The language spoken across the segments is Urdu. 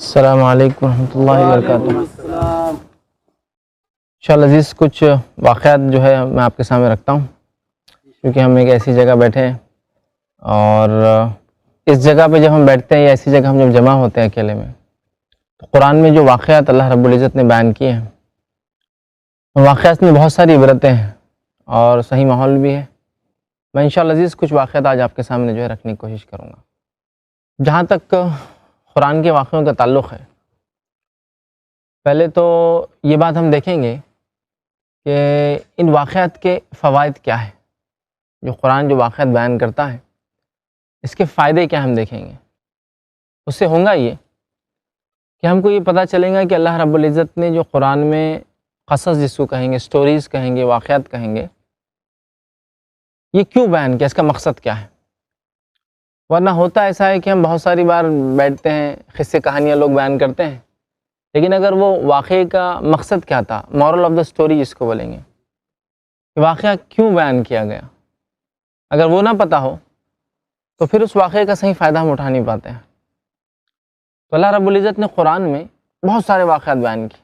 السلام علیکم ورحمۃ اللہ وبرکاتہ۔ انشاءاللہ عزیز کچھ واقعات جو ہے میں آپ کے سامنے رکھتا ہوں، کیونکہ ہم ایک ایسی جگہ بیٹھے ہیں اور اس جگہ پہ جب ہم بیٹھتے ہیں یا ایسی جگہ ہم جب جمع ہوتے ہیں اکیلے میں، تو قرآن میں جو واقعات اللہ رب العزت نے بیان کیے ہیں، واقعات میں بہت ساری عبرتیں ہیں اور صحیح ماحول بھی ہے۔ میں انشاءاللہ عزیز کچھ واقعات آج آپ کے سامنے جو ہے رکھنے کی کوشش کروں گا۔ جہاں تک قرآن کے واقعوں کا تعلق ہے، پہلے تو یہ بات ہم دیکھیں گے کہ ان واقعات کے فوائد کیا ہیں۔ جو قرآن جو واقعات بیان کرتا ہے، اس کے فائدے کیا ہم دیکھیں گے۔ اس سے ہوگا یہ کہ ہم کو یہ پتہ چلے گا کہ اللہ رب العزت نے جو قرآن میں قصص جس کو کہیں گے، سٹوریز کہیں گے، واقعات کہیں گے، یہ کیوں بیان کیا، اس کا مقصد کیا ہے۔ ورنہ ہوتا ایسا ہے کہ ہم بہت ساری بار بیٹھتے ہیں، قصے کہانیاں لوگ بیان کرتے ہیں، لیکن اگر وہ واقعے کا مقصد کیا تھا، مورل آف دا سٹوری جس کو بولیں گے، کہ واقعہ کیوں بیان کیا گیا، اگر وہ نہ پتہ ہو تو پھر اس واقعے کا صحیح فائدہ ہم اٹھا نہیں پاتے ہیں۔ تو اللہ رب العزت نے قرآن میں بہت سارے واقعات بیان کیے،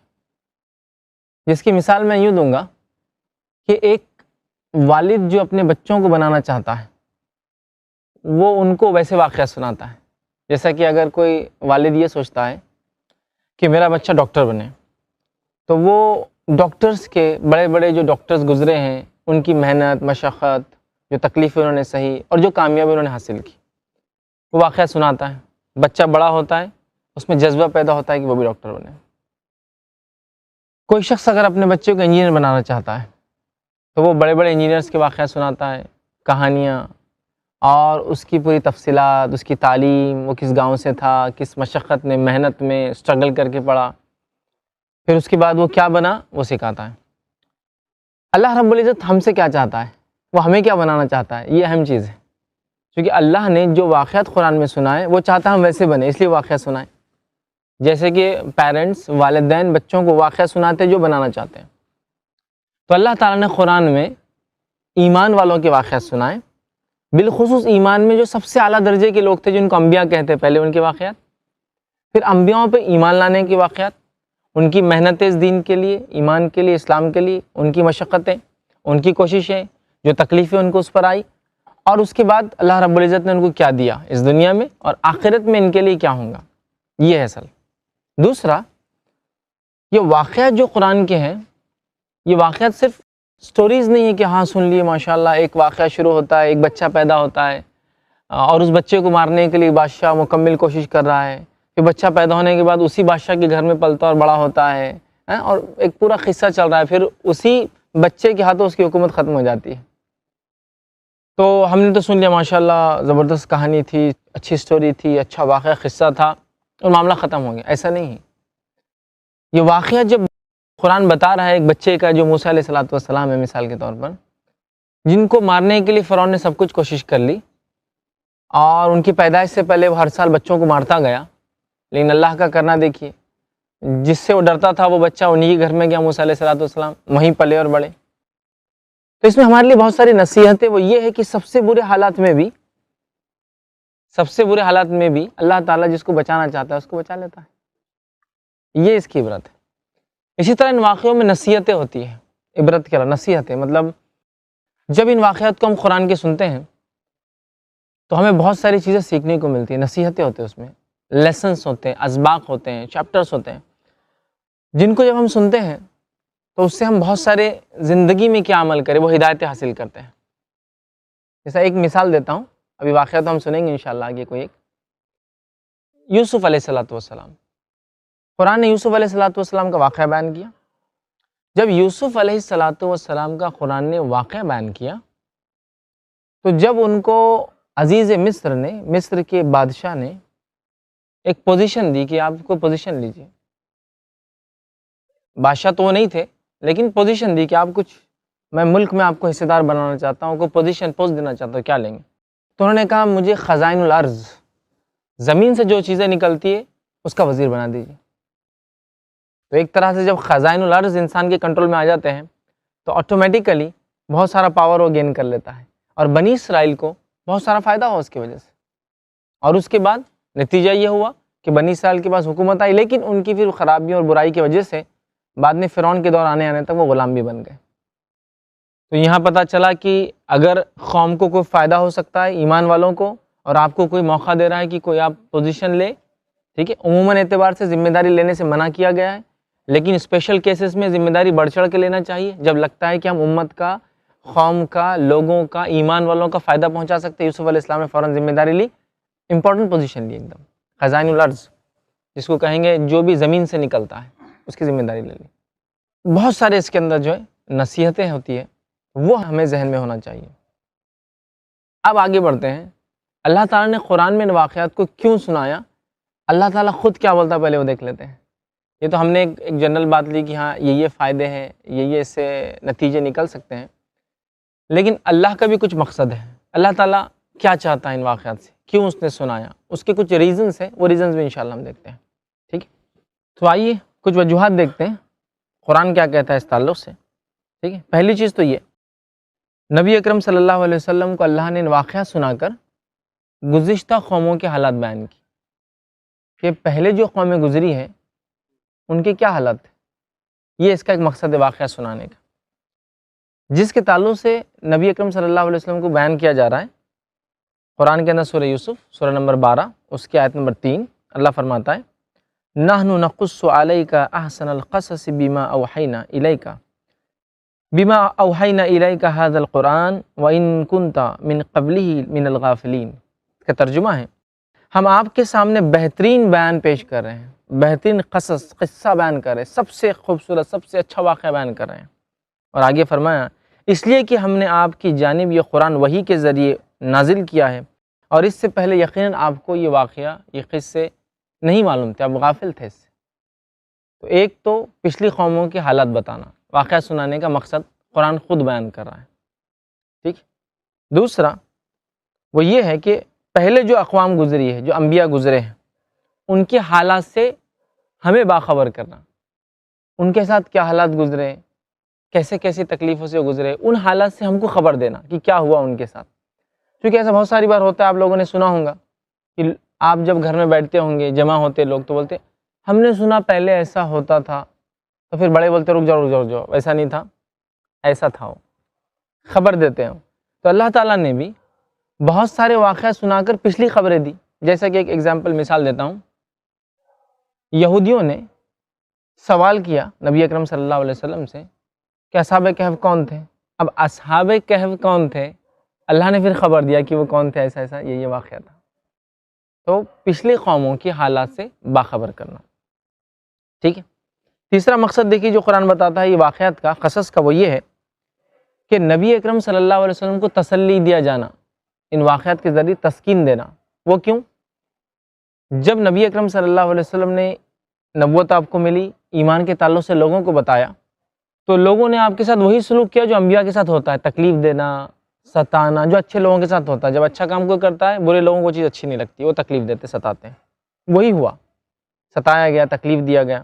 جس کی مثال میں یوں دوں گا کہ ایک والد جو اپنے بچوں کو بنانا چاہتا ہے، وہ ان کو ویسے واقعہ سناتا ہے۔ جیسا کہ اگر کوئی والد یہ سوچتا ہے کہ میرا بچہ ڈاکٹر بنے، تو وہ ڈاکٹرز کے بڑے بڑے جو ڈاکٹرز گزرے ہیں، ان کی محنت، مشقت، جو تکلیفیں انہوں نے سہی اور جو کامیابی انہوں نے حاصل کی، وہ واقعہ سناتا ہے۔ بچہ بڑا ہوتا ہے، اس میں جذبہ پیدا ہوتا ہے کہ وہ بھی ڈاکٹر بنے۔ کوئی شخص اگر اپنے بچے کو انجینئر بنانا چاہتا ہے، تو وہ بڑے بڑے انجینئرز کے واقعہ سناتا ہے، کہانیاں، اور اس کی پوری تفصیلات، اس کی تعلیم، وہ کس گاؤں سے تھا، کس مشقت میں، محنت میں اسٹرگل کر کے پڑھا، پھر اس کے بعد وہ کیا بنا، وہ سکھاتا ہے۔ اللہ رب العزت ہم سے کیا چاہتا ہے، وہ ہمیں کیا بنانا چاہتا ہے، یہ اہم چیز ہے۔ کیونکہ اللہ نے جو واقعات قرآن میں سنائے، وہ چاہتا ہم ویسے بنے، اس لیے واقعہ سنائے۔ جیسے کہ پیرنٹس، والدین بچوں کو واقعہ سناتے جو بنانا چاہتے ہیں، تو اللہ تعالیٰ نے قرآن میں ایمان والوں کے واقعات سنائے، بالخصوص ایمان میں جو سب سے اعلیٰ درجے کے لوگ تھے، جن کو انبیاء کہتے ہیں، پہلے ان کے واقعات، پھر انبیاءوں پہ ایمان لانے کے واقعات، ان کی محنتیں اس دین کے لیے، ایمان کے لیے، اسلام کے لیے، ان کی مشقتیں، ان کی کوششیں، جو تکلیفیں ان کو اس پر آئی، اور اس کے بعد اللہ رب العزت نے ان کو کیا دیا اس دنیا میں، اور آخرت میں ان کے لیے کیا ہوگا، یہ ہے اصل۔ دوسرا، یہ واقعات جو قرآن کے ہیں، یہ واقعات صرف سٹوریز نہیں ہے کہ ہاں سن لیے ماشاءاللہ، ایک واقعہ شروع ہوتا ہے، ایک بچہ پیدا ہوتا ہے اور اس بچے کو مارنے کے لیے بادشاہ مکمل کوشش کر رہا ہے، پھر بچہ پیدا ہونے کے بعد اسی بادشاہ کے گھر میں پلتا اور بڑا ہوتا ہے، اور ایک پورا قصہ چل رہا ہے، پھر اسی بچے کے ہاتھوں اس کی حکومت ختم ہو جاتی ہے۔ تو ہم نے تو سن لیا ماشاءاللہ، زبردست کہانی تھی، اچھی سٹوری تھی، اچھا واقعہ قصہ تھا، اور معاملہ ختم ہو گیا۔ ایسا نہیں ہے۔ یہ واقعہ جب قرآن بتا رہا ہے ایک بچے کا جو موسیٰ علیہ السلام ہے مثال کے طور پر، جن کو مارنے کے لیے فرعون نے سب کچھ کوشش کر لی، اور ان کی پیدائش سے پہلے وہ ہر سال بچوں کو مارتا گیا، لیکن اللہ کا کرنا دیکھیے، جس سے وہ ڈرتا تھا وہ بچہ انہی کے گھر میں گیا، موسیٰ علیہ السلام وہیں پلے اور بڑے۔ تو اس میں ہمارے لیے بہت ساری نصیحتیں، وہ یہ ہے کہ سب سے برے حالات میں بھی اللہ تعالیٰ جس کو بچانا چاہتا ہے اس کو بچا لیتا ہے، یہ اس کی عبرت ہے۔ اسی طرح ان واقعوں میں نصیحتیں ہوتی ہیں، عبرت کے علاوہ نصیحتیں، مطلب جب ان واقعات کو ہم قرآن کے سنتے ہیں تو ہمیں بہت ساری چیزیں سیکھنے کو ملتی ہیں، نصیحتیں ہوتے ہیں، اس میں لیسنس ہوتے ہیں، اسباق ہوتے ہیں، چیپٹرز ہوتے ہیں، جن کو جب ہم سنتے ہیں تو اس سے ہم بہت سارے زندگی میں کیا عمل کریں وہ ہدایتیں حاصل کرتے ہیں۔ جیسا ایک مثال دیتا ہوں، ابھی واقعہ تو ہم سنیں گے انشاءاللہ آگے کوئی ایک، یوسف علیہ السلام، قرآن نے یوسف علیہ السلام کا واقعہ بیان کیا۔ جب یوسف علیہ السلام کا قرآن نے واقعہ بیان کیا، تو جب ان کو عزیز مصر نے، مصر کے بادشاہ نے ایک پوزیشن دی کہ آپ کو پوزیشن لیجئے، بادشاہ تو وہ نہیں تھے لیکن پوزیشن دی کہ آپ کچھ، میں ملک میں آپ کو حصے دار بنانا چاہتا ہوں، کوئی پوزیشن، پوسٹ دینا چاہتا ہوں، کیا لیں گے؟ تو انہوں نے کہا مجھے خزائن الارض، زمین سے جو چیزیں نکلتی ہے اس کا وزیر بنا دیجیے۔ تو ایک طرح سے جب خزائن الارض انسان کے کنٹرول میں آ جاتے ہیں تو آٹومیٹیکلی بہت سارا پاور وہ گین کر لیتا ہے، اور بنی اسرائیل کو بہت سارا فائدہ ہوا اس کی وجہ سے۔ اور اس کے بعد نتیجہ یہ ہوا کہ بنی اسرائیل کے پاس حکومت آئی، لیکن ان کی پھر خرابیوں اور برائی کی وجہ سے بعد میں فرعون کے دور آنے تک وہ غلام بھی بن گئے۔ تو یہاں پتہ چلا کہ اگر قوم کو کوئی فائدہ ہو سکتا ہے ایمان والوں کو، اور آپ کو کوئی موقع دے رہا ہے کہ کوئی آپ پوزیشن لے، ٹھیک ہے، عموماً اعتبار سے ذمہ داری لینے سے منع کیا گیا ہے، لیکن اسپیشل کیسز میں ذمہ داری بڑھ چڑھ کے لینا چاہیے جب لگتا ہے کہ ہم امت کا، قوم کا، لوگوں کا، ایمان والوں کا فائدہ پہنچا سکتے۔ یوسف علیہ السلام نے فوراً ذمہ داری لی، امپورٹنٹ پوزیشن لی، ایک دم خزائن الارض جس کو کہیں گے، جو بھی زمین سے نکلتا ہے اس کی ذمہ داری لے لی۔ بہت سارے اس کے اندر جو ہے نصیحتیں ہوتی ہے، وہ ہمیں ذہن میں ہونا چاہیے۔ اب آگے بڑھتے ہیں، اللہ تعالیٰ نے قرآن میں ان واقعات کو کیوں سنایا، اللہ تعالیٰ خود کیا بولتا ہے پہلے وہ دیکھ لیتے ہیں۔ یہ تو ہم نے ایک جنرل بات لی کہ ہاں یہ فائدے ہیں، یہ اس سے نتیجے نکل سکتے ہیں، لیکن اللہ کا بھی کچھ مقصد ہے۔ اللہ تعالیٰ کیا چاہتا ہے ان واقعات سے، کیوں اس نے سنایا، اس کے کچھ ریزنز ہیں، وہ ریزنز بھی انشاءاللہ ہم دیکھتے ہیں، ٹھیک ہے۔ تو آئیے کچھ وجوہات دیکھتے ہیں قرآن کیا کہتا ہے اس تعلق سے، ٹھیک ہے۔ پہلی چیز تو یہ، نبی اکرم صلی اللہ علیہ وسلم کو اللہ نے ان واقعات سنا کر گزشتہ قوموں کے حالات بیان کی کہ پہلے جو قومیں گزری ہیں ان کے کیا حالات تھے، یہ اس کا ایک مقصد ہے واقعہ سنانے کا، جس کے تعلق سے نبی اکرم صلی اللہ علیہ وسلم کو بیان کیا جا رہا ہے قرآن کے اندر سورہ یوسف سورہ نمبر 12 اس کی آیت نمبر 3۔ اللہ فرماتا ہے نحن نقص علیک احسن القصص بما اوحینا الیک ھذا القرآن وان کنت من قبلہ من الغافلین۔ اس کا ترجمہ ہے ہم آپ کے سامنے بہترین بیان پیش کر رہے ہیں، بہترین قصہ بیان کر رہے ہیں، سب سے خوبصورت، سب سے اچھا واقعہ بیان کر رہے ہیں۔ اور آگے فرمایا اس لیے کہ ہم نے آپ کی جانب یہ قرآن وحی کے ذریعے نازل کیا ہے، اور اس سے پہلے یقیناً آپ کو یہ واقعہ، یہ قصے نہیں معلوم تھے، آپ غافل تھے اس سے۔ تو ایک تو پچھلی قوموں کے حالات بتانا، واقعہ سنانے کا مقصد قرآن خود بیان کر رہا ہے، ٹھیک۔ دوسرا وہ یہ ہے کہ پہلے جو اقوام گزری ہے، جو انبیاء گزرے ہیں، ان کے حالات سے ہمیں باخبر کرنا، ان کے ساتھ کیا حالات گزرے، کیسے کیسی تکلیفوں سے گزرے، ان حالات سے ہم کو خبر دینا کہ کیا ہوا ان کے ساتھ۔ کیونکہ ایسا بہت ساری بار ہوتا ہے، آپ لوگوں نے سنا ہوگا کہ آپ جب گھر میں بیٹھتے ہوں گے، جمع ہوتے لوگ، تو بولتے ہم نے سنا پہلے ایسا ہوتا تھا، تو پھر بڑے بولتے رک جاؤ رک جاؤ رک جاؤ، ایسا نہیں تھا، ایسا تھا، وہ خبر دیتے ہیں۔ تو اللہ تعالیٰ نے بھی بہت سارے واقعات سنا کر پچھلی خبریں دی، جیسا کہ ایک ایگزامپل مثال دیتا ہوں، یہودیوں نے سوال کیا نبی اکرم صلی اللہ علیہ وسلم سے کہ اصحاب کہف کون تھے۔ اب اصحاب کہف کون تھے، اللہ نے پھر خبر دیا کہ وہ کون تھے، ایسا ایسا یہ واقعہ تھا۔ تو پچھلی قوموں کی حالات سے باخبر کرنا، ٹھیک ہے۔ تیسرا مقصد دیکھیے جو قرآن بتاتا ہے یہ واقعات کا، قصص کا، وہ یہ ہے کہ نبی اکرم صلی اللہ علیہ وسلم کو تسلی دیا جانا، ان واقعات کے ذریعے تسکین دینا۔ وہ کیوں؟ جب نبی اکرم صلی اللہ علیہ وسلم نے نبوت آپ کو ملی، ایمان کے تعلق سے لوگوں کو بتایا، تو لوگوں نے آپ کے ساتھ وہی سلوک کیا جو انبیاء کے ساتھ ہوتا ہے، تکلیف دینا، ستانا، جو اچھے لوگوں کے ساتھ ہوتا ہے۔ جب اچھا کام کوئی کرتا ہے، برے لوگوں کو چیز اچھی نہیں لگتی، وہ تکلیف دیتے، ستاتے ہیں۔ وہی ہوا، ستایا گیا، تکلیف دیا گیا۔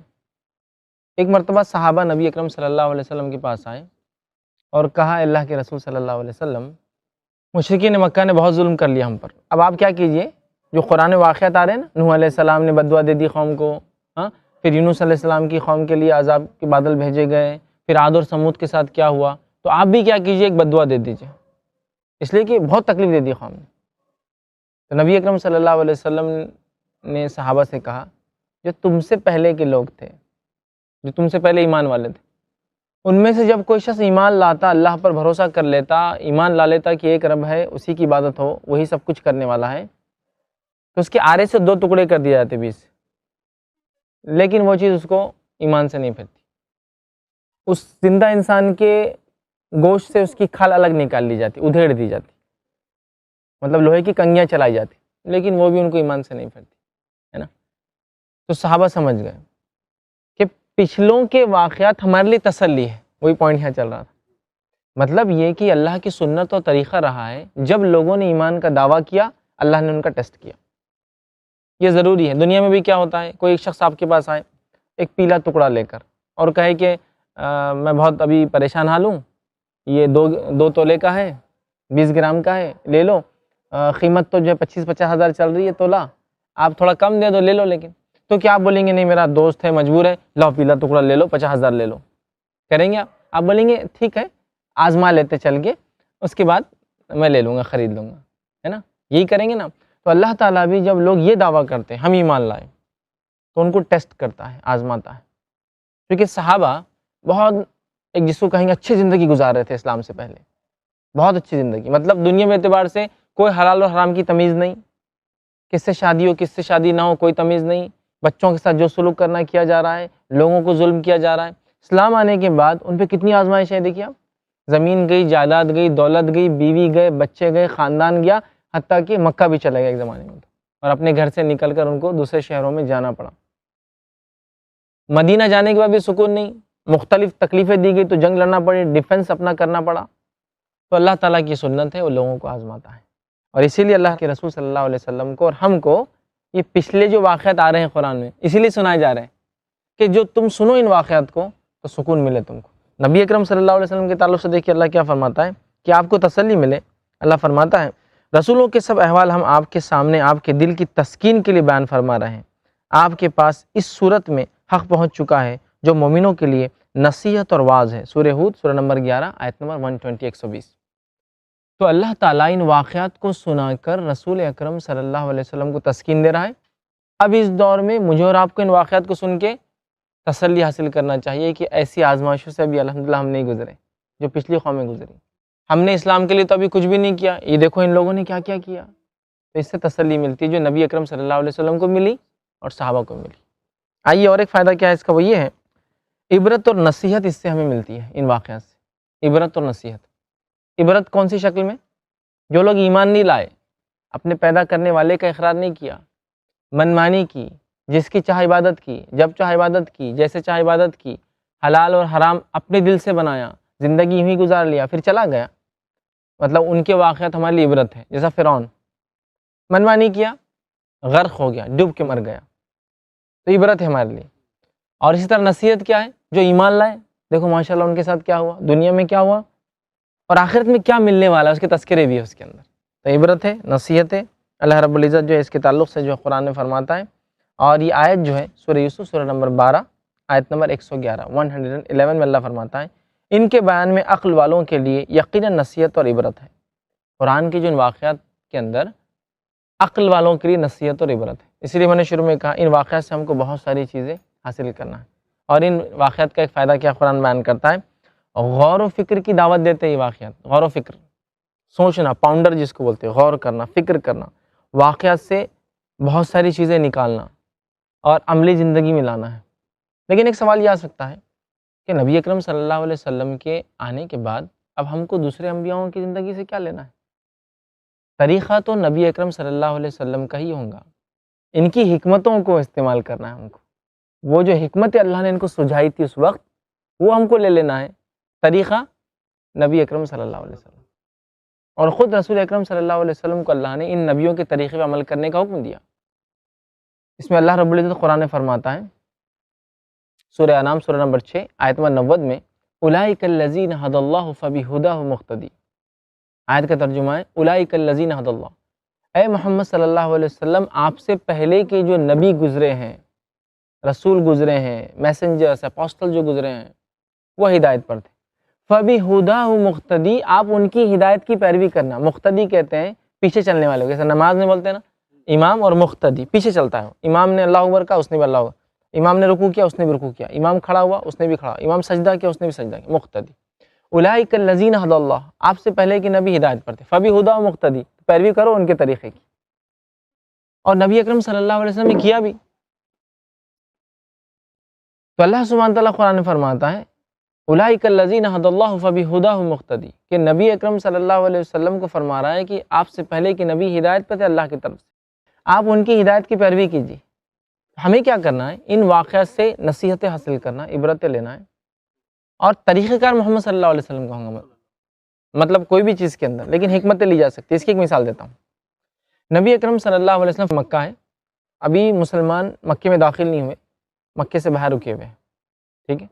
ایک مرتبہ صحابہ نبی اکرم صلی اللہ علیہ وسلم کے پاس آئے اور کہا اللہ کے رسول صلی اللہ علیہ وسلم، مشرکین مکہ نے بہت ظلم کر لیا ہم پر، اب آپ کیا کیجئے، جو قرآن واقعات آ رہے ہیں نا، نوح علیہ السلام نے بد دعا دے دی قوم کو، پھر یونس علیہ السلام کی قوم کے لیے عذاب کے بادل بھیجے گئے، پھر عاد اور سمود کے ساتھ کیا ہوا، تو آپ بھی کیا کیجئے، ایک بد دعا دے دیجئے، اس لیے کہ بہت تکلیف دے دی قوم نے۔ تو نبی اکرم صلی اللہ علیہ وسلم نے صحابہ سے کہا جو تم سے پہلے کے لوگ تھے، جو تم سے پہلے ایمان والے تھے، ان میں سے جب کوئی شخص ایمان لاتا، اللہ پر بھروسہ کر لیتا، ایمان لا لیتا کہ ایک رب ہے، اسی کی عبادت ہو، وہی سب کچھ کرنے والا ہے، تو اس کے آرے سے 2 ٹکڑے کر دیے جاتے 20 سے، لیکن وہ چیز اس کو ایمان سے نہیں پھرتی۔ اس زندہ انسان کے گوشت سے اس کی کھال الگ نکال لی جاتی، ادھیڑ دی جاتی، مطلب لوہے کی کنگیاں چلائی جاتی، لیکن وہ بھی ان کو ایمان سے نہیں پھرتی، ہے نا۔ تو صحابہ سمجھ گئے کہ پچھلوں کے واقعات ہمارے لیے تسلی ہے، وہی پوائنٹ یہاں چل رہا تھا۔ مطلب یہ کہ اللہ کی سنت اور طریقہ رہا ہے، جب لوگوں نے ایمان کا دعویٰ کیا، اللہ نے ان کا ٹیسٹ کیا۔ یہ ضروری ہے۔ دنیا میں بھی کیا ہوتا ہے، کوئی ایک شخص آپ کے پاس آئے ایک پیلا ٹکڑا لے کر اور کہے کہ میں بہت ابھی پریشان حال ہوں، یہ 2 تولے کا ہے، 20 گرام کا ہے، لے لو، قیمت تو جو ہے 25-50 ہزار چل رہی ہے تولہ، آپ تھوڑا کم دے دو لے لو، لیکن تو کیا آپ بولیں گے نہیں میرا دوست ہے مجبور ہے، لاؤ پیلا ٹکڑا لے لو 50,000 لے لو، کریں گے آپ بولیں گے ٹھیک ہے آزما لیتے چل کے، اس کے بعد میں لے لوں گا خرید لوں گا، ہے نا، یہی کریں گے نا۔ تو اللہ تعالیٰ بھی جب لوگ یہ دعویٰ کرتے ہیں ہم ایمان لائے تو ان کو ٹیسٹ کرتا ہے، آزماتا ہے، کیونکہ صحابہ بہت ایک جس کو کہیں گے اچھی زندگی گزار رہے تھے اسلام سے پہلے، بہت اچھی زندگی، مطلب دنیا میں اعتبار سے کوئی حلال و حرام کی تمیز نہیں، کس سے شادی ہو کس سے شادی نہ ہو کوئی تمیز نہیں، بچوں کے ساتھ جو سلوک کرنا کیا جا رہا ہے، لوگوں کو ظلم کیا جا رہا ہے۔ اسلام آنے کے بعد ان پہ کتنی آزمائشیں دیکھیے آپ، زمین گئی، جائیداد گئی، دولت گئی، بیوی گئے، بچے گئے، خاندان گیا، حتیٰ کہ مکہ بھی چلا گیا ایک زمانے میں، اور اپنے گھر سے نکل کر ان کو دوسرے شہروں میں جانا پڑا۔ مدینہ جانے کے بعد بھی سکون نہیں، مختلف تکلیفیں دی گئی تو جنگ لڑنا پڑی، ڈیفنس اپنا کرنا پڑا۔ تو اللہ تعالیٰ کی سنت ہے وہ لوگوں کو آزماتا ہے، اور اسی لیے اللہ کے رسول صلی اللہ علیہ وسلم کو اور ہم کو یہ پچھلے جو واقعات آ رہے ہیں قرآن میں اسی لیے سنائے جا رہے ہیں کہ جو تم سنو ان واقعات کو تو سکون ملے تم کو۔ نبی اکرم صلی اللہ علیہ وسلم کے تعلق سے دیکھیے اللہ کیا فرماتا ہے کہ آپ کو تسلی ملے۔ اللہ فرماتا ہے رسولوں کے سب احوال ہم آپ کے سامنے آپ کے دل کی تسکین کے لیے بیان فرما رہے ہیں، آپ کے پاس اس صورت میں حق پہنچ چکا ہے جو مومنوں کے لیے نصیحت اور واعظ ہے۔ سورہ ہود سورہ نمبر 11 آیت نمبر 120 120۔ تو اللہ تعالیٰ ان واقعات کو سنا کر رسول اکرم صلی اللہ علیہ وسلم کو تسکین دے رہا ہے۔ اب اس دور میں مجھے اور آپ کو ان واقعات کو سن کے تسلی حاصل کرنا چاہیے کہ ایسی آزمائشوں سے ابھی الحمدللہ ہم نہیں گزرے جو پچھلی قومیں گزری۔ ہم نے اسلام کے لیے تو ابھی کچھ بھی نہیں کیا، یہ دیکھو ان لوگوں نے کیا کیا کیا، تو اس سے تسلی ملتی ہے جو نبی اکرم صلی اللہ علیہ وسلم کو ملی اور صحابہ کو ملی۔ آئیے اور ایک فائدہ کیا ہے اس کا، وہ یہ ہے عبرت اور نصیحت اس سے ہمیں ملتی ہے ان واقعات سے، عبرت اور نصیحت۔ عبرت کون سی شکل میں؟ جو لوگ ایمان نہیں لائے، اپنے پیدا کرنے والے کا اقرار نہیں کیا، منمانی کی، جس کی چاہے عبادت کی، جب چاہے عبادت کی، جیسے چاہے عبادت کی، حلال اور حرام اپنے دل سے بنایا، زندگی یوں ہی گزار لیا پھر چلا گیا، مطلب ان کے واقعات ہمارے لیے عبرت ہے۔ جیسا فرعون منمانی کیا، غرق ہو گیا، ڈوب کے مر گیا، تو عبرت ہے ہمارے لیے۔ اور اسی طرح نصیحت کیا ہے؟ جو ایمان لائے، دیکھو ماشاءاللہ ان کے ساتھ کیا ہوا، دنیا میں کیا ہوا اور آخرت میں کیا ملنے والا ہے، اس کے تذکرے بھی ہے اس کے اندر، تو عبرت ہے، نصیحت ہے۔ اللہ رب العزت جو ہے اس کے تعلق سے جو قرآن میں فرماتا ہے، اور یہ آیت جو ہے سورہ یوسف سورہ نمبر 12 آیت نمبر 111 میں اللہ فرماتا ہے ان کے بیان میں عقل والوں کے لیے یقیناً نصیحت اور عبرت ہے۔ قرآن کی جو ان واقعات کے اندر عقل والوں کے لیے نصیحت اور عبرت ہے، اس لیے میں نے شروع میں کہا ان واقعات سے ہم کو بہت ساری چیزیں حاصل کرنا ہے۔ اور ان واقعات کا ایک فائدہ کیا قرآن بیان کرتا ہے، غور و فکر کی دعوت دیتے ہیں یہ واقعات، غور و فکر، سوچنا، پاؤنڈر جس کو بولتے ہیں، غور کرنا، فکر کرنا، واقعات سے بہت ساری چیزیں نکالنا اور عملی زندگی میں لانا ہے۔ لیکن ایک سوال یہ آ سکتا ہے کہ نبی اکرم صلی اللہ علیہ وسلم کے آنے کے بعد اب ہم کو دوسرے انبیاؤں کی زندگی سے کیا لینا ہے؟ طریقہ تو نبی اکرم صلی اللہ علیہ وسلم کا ہی ہوگا، ان کی حکمتوں کو استعمال کرنا ہے ہم کو، وہ جو حکمت اللہ نے ان کو سجھائی تھی اس وقت وہ ہم کو لے لینا ہے، طریقہ نبی اکرم صلی اللہ علیہ وسلم۔ اور خود رسول اکرم صلی اللہ علیہ وسلم کو اللہ نے ان نبیوں کے طریقے پہ عمل کرنے کا حکم دیا۔ اس میں اللہ رب العزت قرآن میں فرماتا ہے سورہ انعام سورہ نمبر 6 آیت نمبر 90 میں اولئک الذین ھدی اللہ فبہداہ مقتدی۔ آیت کا ترجمہ ہے اولئک الذین ھدی اللہ، اے محمد صلی اللہ علیہ وسلم آپ سے پہلے کے جو نبی گزرے ہیں، رسول گزرے ہیں، میسنجرس اپوسٹل جو گزرے ہیں وہ ہدایت پر تھے، فبہداہ مقتدی، آپ ان کی ہدایت کی پیروی کرنا۔ مقتدی کہتے ہیں پیچھے چلنے والے کو، جیسے نماز میں بولتے ہیں نا امام اور مقتدی، پیچھے چلتا ہے، امام نے اللہ اکبر کہا اس نے بھی اللہ اکبر، امام نے رکوع کیا اس نے بھی رکوع کیا، امام کھڑا ہوا اس نے بھی کھڑا، امام سجدہ کیا اس نے بھی سجدہ کیا، مقتدی۔ اولئک الذین ھدی اللہ، آپ سے پہلے کے نبی ہدایت پر تھے، فبہداہ مقتدی، پیروی کرو ان کے طریقے کی۔ اور نبی اکرم صلی اللہ علیہ وسلم نے کیا بھی۔ تو اللہ سبحانہ تعالیٰ قرآن میں فرماتا ہے اولئک الذین ھدی اللہ فبہداہ مقتدی، کہ نبی اکرم صلی اللہ علیہ وسلم کو فرما رہا ہے کہ آپ سے پہلے کے نبی ہدایت پر تھے اللہ کی طرف سے، آپ ان کی ہدایت کی پیروی کیجیے۔ ہمیں کیا کرنا ہے؟ ان واقعات سے نصیحتیں حاصل کرنا، عبرتیں لینا ہے، اور طریقہ کار محمد صلی اللہ علیہ وسلم کا ہوگا، مطلب کوئی بھی چیز کے اندر لیکن حکمتیں لی جا سکتی ہے۔ اس کی ایک مثال دیتا ہوں، نبی اکرم صلی اللہ علیہ وسلم مکہ ہے، ابھی مسلمان مکے میں داخل نہیں ہوئے، مکے سے باہر رکے ہوئے ہیں، ٹھیک ہے۔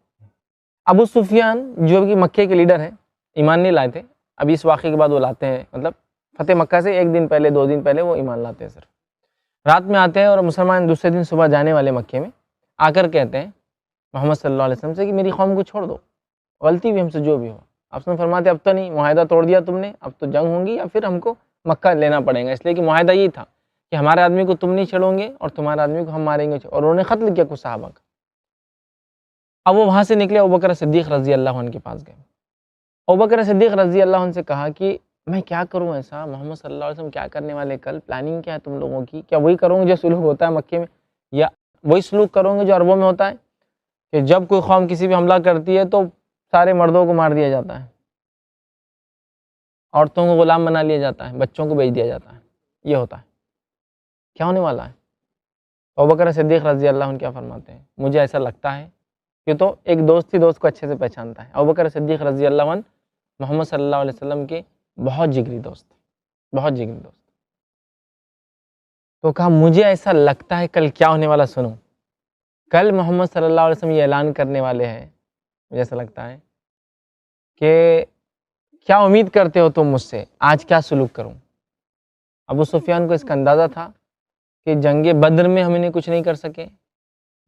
ابو سفیان جو کہ مکے کے لیڈر ہیں، ایمان نہیں لائے تھے، ابھی اس واقعے کے بعد وہ لاتے ہیں، مطلب فتح مکہ سے ایک دن پہلے 2 دن پہلے وہ ایمان لاتے ہیں صرف۔ رات میں آتے ہیں اور مسلمان دوسرے دن صبح جانے والے مکے میں آ کر کہتے ہیں محمد صلی اللہ علیہ وسلم سے کہ میری قوم کو چھوڑ دو، غلطی بھی ہم سے جو بھی ہو۔ آپ نے فرماتے اب تو نہیں، معاہدہ توڑ دیا تم نے، اب تو جنگ ہوں گی یا پھر ہم کو مکہ لینا پڑے گا، اس لیے کہ معاہدہ یہ تھا کہ ہمارے آدمی کو تم نہیں چھڑو گے اور تمہارے آدمی کو ہم ماریں گے، اور انہوں نے قتل کیا کچھ صحابہ کا۔ اب وہ وہاں سے نکلے، ابوبکر صدیق رضی اللہ عنہ کے پاس گئے۔ ابوبکر صدیق رضی اللہ عنہ سے کہا کہ میں کیا کروں ایسا، محمد صلی اللہ علیہ وسلم کیا کرنے والے، کل پلاننگ کیا ہے تم لوگوں کی؟ کیا وہی کروں گے جو سلوک ہوتا ہے مکے میں، یا وہی سلوک کروں گے جو عربوں میں ہوتا ہے کہ جب کوئی قوم کسی بھی حملہ کرتی ہے تو سارے مردوں کو مار دیا جاتا ہے، عورتوں کو غلام بنا لیا جاتا ہے، بچوں کو بیچ دیا جاتا ہے، یہ ہوتا ہے؟ کیا ہونے والا ہے؟ ابوبکر صدیق رضی اللہ عنہ کیا فرماتے ہیں، مجھے ایسا لگتا ہے کہ تو ایک دوست ہی دوست کو اچھے سے پہچانتا ہے۔ ابوبکر صدیق رضی اللہ عنہ محمد صلی اللہ علیہ وسلم کے بہت جگری دوست، بہت جگری دوست۔ تو کہا مجھے ایسا لگتا ہے کل کیا ہونے والا سنو، کل محمد صلی اللہ علیہ وسلم یہ اعلان کرنے والے ہیں، مجھے ایسا لگتا ہے کہ کیا امید کرتے ہو تم مجھ سے، آج کیا سلوک کروں؟ ابو سفیان کو اس کا اندازہ تھا کہ جنگ بدر میں ہم انہیں کچھ نہیں کر سکے،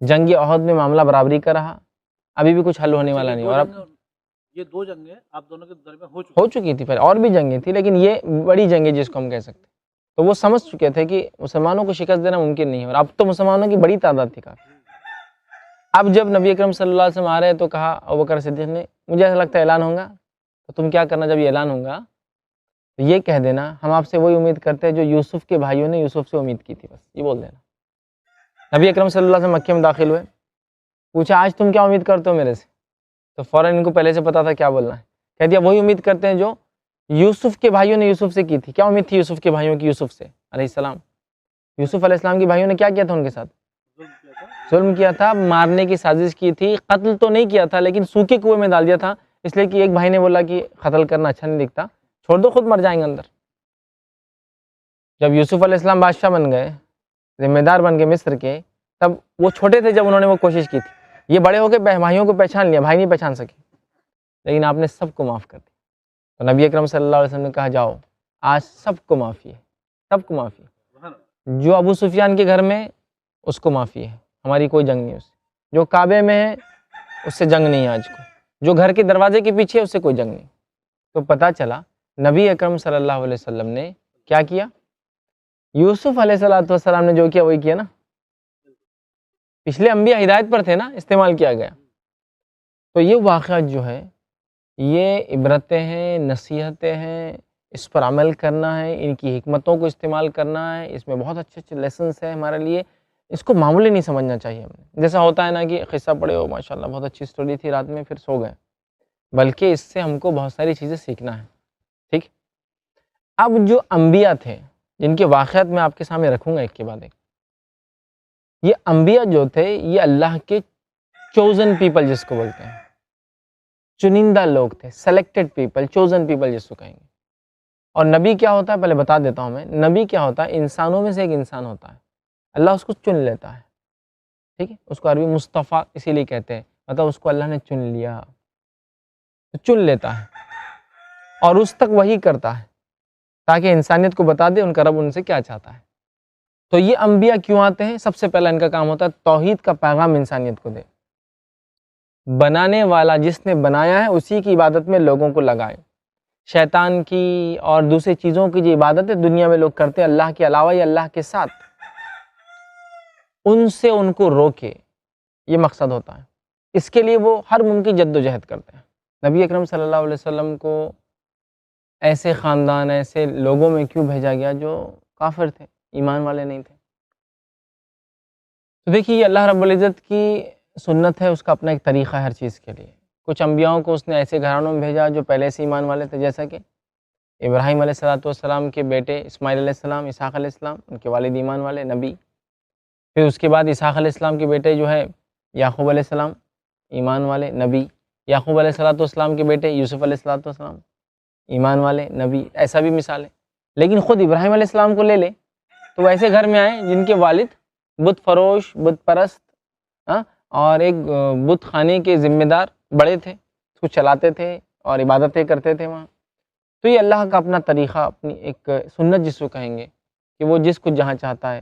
جنگ احد میں معاملہ برابری کا رہا، ابھی بھی کچھ حل ہونے والا نہیں، اور اب یہ دو جنگیں آپ دونوں کے درمیان ہو چکی تھی، پہلے اور بھی جنگیں تھیں لیکن یہ بڑی جنگیں جس کو ہم کہہ سکتے، تو وہ سمجھ چکے تھے کہ مسلمانوں کو شکست دینا ممکن نہیں ہے، اور اب تو مسلمانوں کی بڑی تعداد تھی کافی۔ اب جب نبی اکرم صلی اللہ علیہ وسلم آ رہے تو کہا ابوبکر صدیق نے مجھے ایسا لگتا ہے اعلان ہوگا، تو تم کیا کرنا جب یہ اعلان ہوگا تو یہ کہہ دینا ہم آپ سے وہی امید کرتے ہیں جو یوسف کے بھائیوں نے یوسف سے امید کی تھی، بس یہ بول دینا۔ نبی اکرم صلی اللہ علیہ وسلم مکے میں داخل ہوئے، پوچھا آج تم کیا امید کرتے ہو میرے سے؟ تو فوراً ان کو پہلے سے پتا تھا کیا بولنا ہے، کہہ دیا وہی امید کرتے ہیں جو یوسف کے بھائیوں نے یوسف سے کی تھی۔ کیا امید تھی یوسف کے بھائیوں کی یوسف سے علیہ السلام؟ یوسف علیہ السلام کے بھائیوں نے کیا کیا تھا ان کے ساتھ؟ ظلم کیا تھا، مارنے کی سازش کی تھی، قتل تو نہیں کیا تھا لیکن سوکھے کنویں میں ڈال دیا تھا، اس لیے کہ ایک بھائی نے بولا کہ قتل کرنا اچھا نہیں دکھتا، چھوڑ دو خود مر جائیں گے اندر۔ جب یوسف علیہ السلام بادشاہ بن گئے، ذمہ دار بن گئے مصر کے، تب وہ چھوٹے تھے جب انہوں نے وہ کوشش کی تھی، یہ بڑے ہو کے بھائیوں کو پہچان لیا، بھائی نہیں پہچان سکے، لیکن آپ نے سب کو معاف کر دیا۔ تو نبی اکرم صلی اللہ علیہ وسلم نے کہا جاؤ آج سب کو معافی ہے، سب کو معافی ہے، جو ابو سفیان کے گھر میں اس کو معافی ہے، ہماری کوئی جنگ نہیں اس سے، جو کعبے میں ہے اس سے جنگ نہیں ہے آج کو، جو گھر کے دروازے کے پیچھے اس سے کوئی جنگ نہیں۔ تو پتہ چلا نبی اکرم صلی اللہ علیہ وسلم نے کیا کیا، یوسف علیہ السلام نے جو کیا وہی کیا نا، پچھلے انبیاء ہدایت پر تھے نا، استعمال کیا گیا۔ تو یہ واقعات جو ہے یہ عبرتیں ہیں، نصیحتیں ہیں، اس پر عمل کرنا ہے، ان کی حکمتوں کو استعمال کرنا ہے، اس میں بہت اچھے اچھے لیسنس ہیں ہمارے لیے، اس کو معمولی نہیں سمجھنا چاہیے ہم نے۔ جیسا ہوتا ہے نا کہ قصہ پڑھے ہو ماشاءاللہ بہت اچھی سٹوری تھی، رات میں پھر سو گئے، بلکہ اس سے ہم کو بہت ساری چیزیں سیکھنا ہے، ٹھیک۔ اب جو انبیاء تھے جن کے واقعات میں آپ کے سامنے رکھوں گا ایک کے بعد ایک، یہ انبیاء جو تھے یہ اللہ کے چوزن پیپل جس کو بولتے ہیں، چنندہ لوگ تھے، سلیکٹڈ پیپل، چوزن پیپل جس کو کہیں گے۔ اور نبی کیا ہوتا ہے پہلے بتا دیتا ہوں میں، نبی کیا ہوتا ہے، انسانوں میں سے ایک انسان ہوتا ہے، اللہ اس کو چن لیتا ہے، ٹھیک ہے، اس کو عربی مصطفیٰ اسی لیے کہتے ہیں، مطلب اس کو اللہ نے چن لیا، چن لیتا ہے اور اس تک وہی کرتا ہے تاکہ انسانیت کو بتا دے ان کا رب ان سے کیا چاہتا ہے۔ تو یہ انبیاء کیوں آتے ہیں؟ سب سے پہلا ان کا کام ہوتا ہے توحید کا پیغام انسانیت کو دے، بنانے والا جس نے بنایا ہے اسی کی عبادت میں لوگوں کو لگائے، شیطان کی اور دوسری چیزوں کی جو عبادت ہے دنیا میں لوگ کرتے ہیں اللہ کے علاوہ یا اللہ کے ساتھ، ان سے ان کو روکے، یہ مقصد ہوتا ہے۔ اس کے لیے وہ ہر ممکن جد و جہد کرتے ہیں۔ نبی اکرم صلی اللہ علیہ وسلم کو ایسے خاندان، ایسے لوگوں میں کیوں بھیجا گیا جو کافر تھے، ایمان والے نہیں تھے؟ تو دیکھیے یہ اللہ رب العزت کی سنت ہے، اس کا اپنا ایک طریقہ ہے ہر چیز کے لیے۔ کچھ انبیاؤں کو اس نے ایسے گھرانوں میں بھیجا جو پہلے سے ایمان والے تھے، جیسا کہ ابراہیم علیہ السلام کے بیٹے اسماعیل علیہ السلام، اسحاق علیہ السلام، ان کے والد ایمان والے نبی۔ پھر اس کے بعد اسحاق علیہ السلام کے بیٹے جو ہے یعقوب علیہ السلام، ایمان والے نبی۔ یعقوب علیہ السلام کے بیٹے یوسف علیہ السلام، ایمان والے نبی۔ ایسا بھی مثال ہے۔ لیکن خود ابراہیم علیہ السلام کو لے لے تو وہ ایسے گھر میں آئے جن کے والد بت فروش، بت پرست اور ایک بت خانے کے ذمہ دار بڑے تھے، اس کو چلاتے تھے اور عبادتیں کرتے تھے وہاں۔ تو یہ اللہ کا اپنا طریقہ، اپنی ایک سنت جس کو کہیں گے کہ وہ جس کو جہاں چاہتا ہے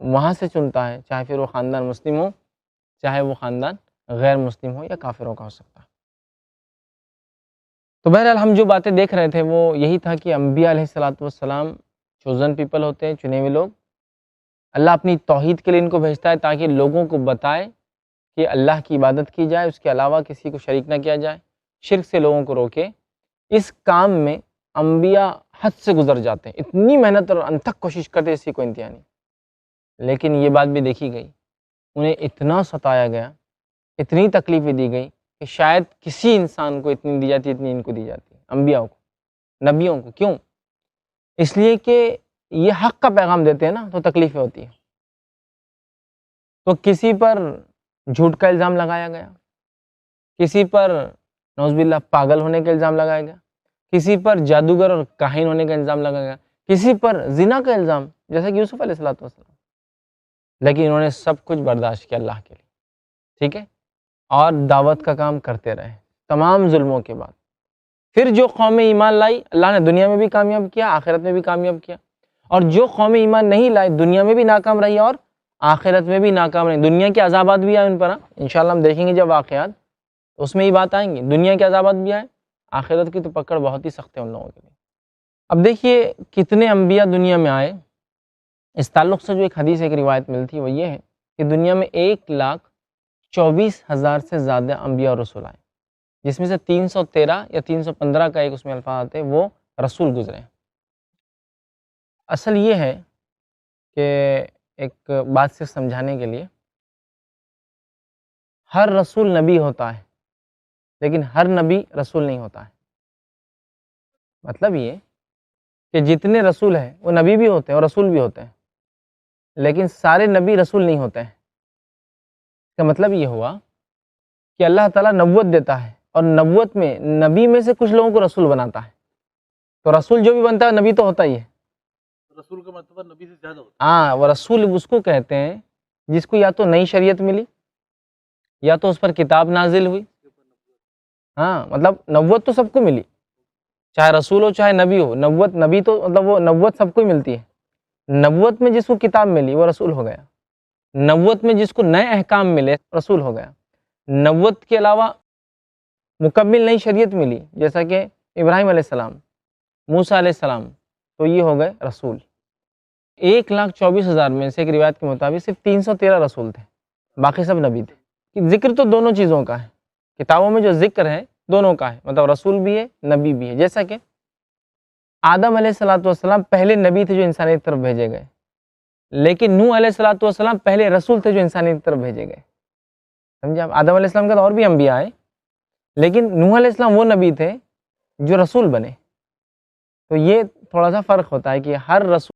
وہاں سے چنتا ہے، چاہے پھر وہ خاندان مسلم ہو، چاہے وہ خاندان غیر مسلم ہو یا کافروں کا ہو سکتا ہے۔ تو بہرحال ہم جو باتیں دیکھ رہے تھے وہ یہی تھا کہ انبیاء علیہ الصلاۃ والسلام چوزن پیپل ہوتے ہیں، چنے ہوئے لوگ۔ اللہ اپنی توحید کے لیے ان کو بھیجتا ہے تاکہ لوگوں کو بتائے کہ اللہ کی عبادت کی جائے، اس کے علاوہ کسی کو شریک نہ کیا جائے، شرک سے لوگوں کو روکے۔ اس کام میں انبیاء حد سے گزر جاتے ہیں، اتنی محنت اور انتھک کوشش کرتے ہیں، اسی کو انتہا نہیں۔ لیکن یہ بات بھی دیکھی گئی، انہیں اتنا ستایا گیا، اتنی تکلیفیں دی گئی کہ شاید کسی انسان کو اتنی دی جاتی اتنی ان کو دی جاتی، انبیاء کو، نبیوں کو۔ کیوں؟ اس لیے کہ یہ حق کا پیغام دیتے ہیں نا، تو تکلیفیں ہوتی ہیں۔ تو کسی پر جھوٹ کا الزام لگایا گیا، کسی پر نعوذ باللہ پاگل ہونے کا الزام لگایا گیا، کسی پر جادوگر اور کاہن ہونے کا الزام لگایا گیا، کسی پر زنا کا الزام، جیسا کہ یوسف علیہ السلام۔ لیکن انہوں نے سب کچھ برداشت کیا اللہ کے لیے، ٹھیک ہے، اور دعوت کا کام کرتے رہے تمام ظلموں کے بعد۔ پھر جو قوم ایمان لائی، اللہ نے دنیا میں بھی کامیاب کیا، آخرت میں بھی کامیاب کیا۔ اور جو قوم ایمان نہیں لائی، دنیا میں بھی ناکام رہی اور آخرت میں بھی ناکام رہی۔ دنیا کے عذابات بھی آئے ان پر، انشاءاللہ ہم دیکھیں گے جب واقعات، اس میں یہ بات آئیں گی، دنیا کے عذابات بھی آئے، آخرت کی تو پکڑ بہت ہی سخت ہے ان لوگوں کے لیے۔ اب دیکھیے کتنے انبیاء دنیا میں آئے، اس تعلق سے جو ایک حدیث، ایک روایت ملتی ہے وہ یہ ہے کہ دنیا میں 1,24,000 سے زیادہ انبیاء اور رسول آئے، جس میں سے 313 یا 315 کا ایک اس میں الفاظ آتے ہیں وہ رسول گزرے ہیں۔ اصل یہ ہے کہ ایک بات سے سمجھانے کے لیے، ہر رسول نبی ہوتا ہے لیکن ہر نبی رسول نہیں ہوتا ہے۔ مطلب یہ کہ جتنے رسول ہیں وہ نبی بھی ہوتے ہیں اور رسول بھی ہوتے ہیں، لیکن سارے نبی رسول نہیں ہوتے ہیں۔ اس کا مطلب یہ ہوا کہ اللہ تعالیٰ نبوت دیتا ہے اور نبوت میں نبی میں سے کچھ لوگوں کو رسول بناتا ہے، تو رسول جو بھی بنتا ہے نبی تو ہوتا ہی ہے۔ رسول کا مطلب نبی سے زیادہ ہوتا ہے۔ ہاں، وہ رسول اس کو کہتے ہیں جس کو یا تو نئی شریعت ملی یا تو اس پر کتاب نازل ہوئی۔ ہاں، مطلب نبوت تو سب کو ملی، چاہے رسول ہو چاہے نبی ہو، نبوت نبی تو مطلب وہ نبوت سب کو ہی ملتی ہے۔ نبوت میں جس کو کتاب ملی وہ رسول ہو گیا، نبوت میں جس کو نئے احکام ملے رسول ہو گیا۔ نبوت کے علاوہ مکمل نئی شریعت ملی جیسا کہ ابراہیم علیہ السلام، موسیٰ علیہ السلام، تو یہ ہو گئے رسول۔ 1,24,000 میں سے ایک روایت کے مطابق صرف 313 رسول تھے، باقی سب نبی تھے۔ ذکر تو دونوں چیزوں کا ہے، کتابوں میں جو ذکر ہے دونوں کا ہے، مطلب رسول بھی ہے نبی بھی ہے۔ جیسا کہ آدم علیہ السلام پہلے نبی تھے جو انسانیت کی طرف بھیجے گئے، لیکن نوح علیہ السلام پہلے رسول تھے جو انسانیت کی طرف بھیجے گئے۔ سمجھے آپ؟ آدم علیہ السلام کے بعد اور بھی انبیاء آئے، لیکن نوح علیہ السلام وہ نبی تھے جو رسول بنے۔ تو یہ تھوڑا سا فرق ہوتا ہے کہ ہر رسول